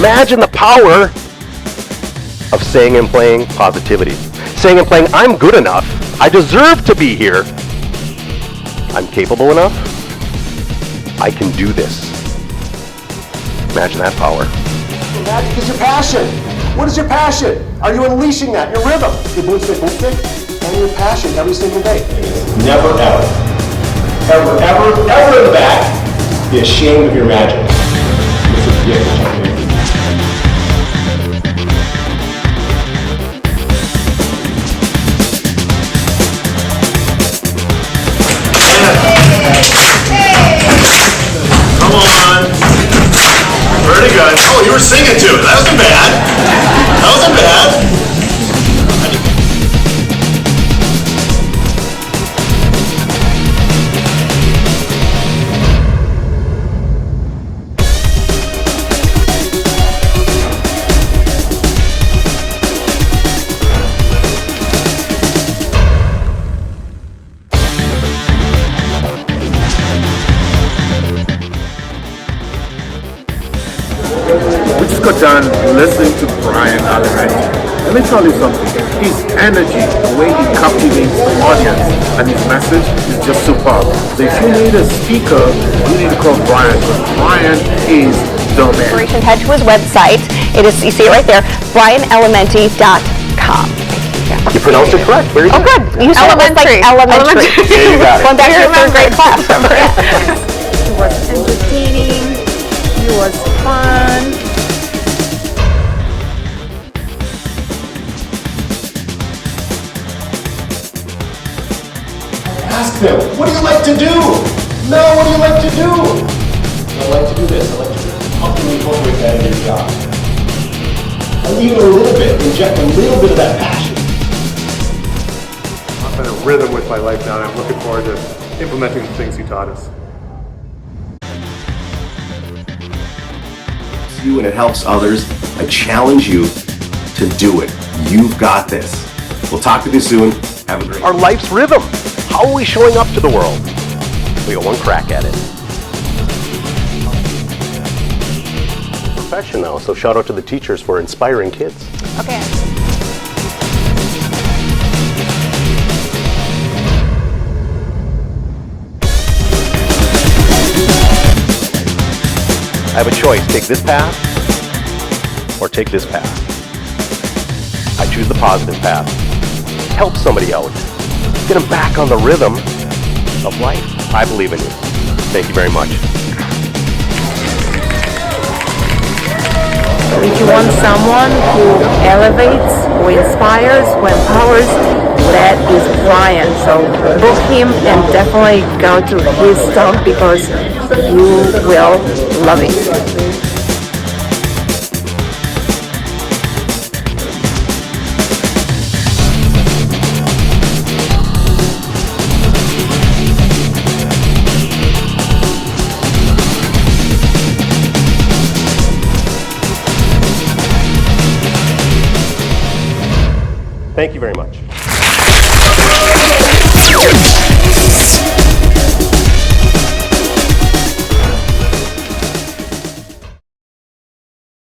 Imagine the power of saying and playing positivity. Saying and playing, I'm good enough. I deserve to be here. I'm capable enough. I can do this. Imagine that power. Magic is your passion. What is your passion? Are you unleashing that? Your rhythm, your boomstick, and your passion every single day. Never, ever in the back, be ashamed of your magic. It's a gift. Come on. Pretty good. Oh, you were singing too. That wasn't bad. That wasn't bad. We just got done listening to Brian Alementi. Let me tell you something. His energy, the way he captivates the audience, and his message is just superb. So if you need a speaker, you need to call Brian. Brian is the man. Head to his website. It is, you see it right there, brianelementi.com. You pronounced it correct. Very good. Oh, good. You said elementary. It was like elementary. Yeah, you got it. Going back to your third grade class. It was entertaining. It was fun. Ask them, what do you like to do? No, what do you like to do? I like to do this. I like to do this. How can you incorporate that in your job? And even a little bit, inject a little bit of that passion. I'm in a rhythm with my life now, and I'm looking forward to implementing the things he taught us. You and it helps others. I challenge you to do it. You've got this. We'll talk with you soon. Have a great day. Our life's rhythm. How are we showing up to the world? We got one crack at it. Profession now, so shout out to the teachers for inspiring kids. Okay. I have a choice, take this path or take this path. I choose the positive path. Help somebody out. Get them back on the rhythm of life. I believe in you. Thank you very much. If you want someone who elevates, who inspires, who empowers, that is Brian. So book him and definitely go to his talk because you will love it. Thank you very much.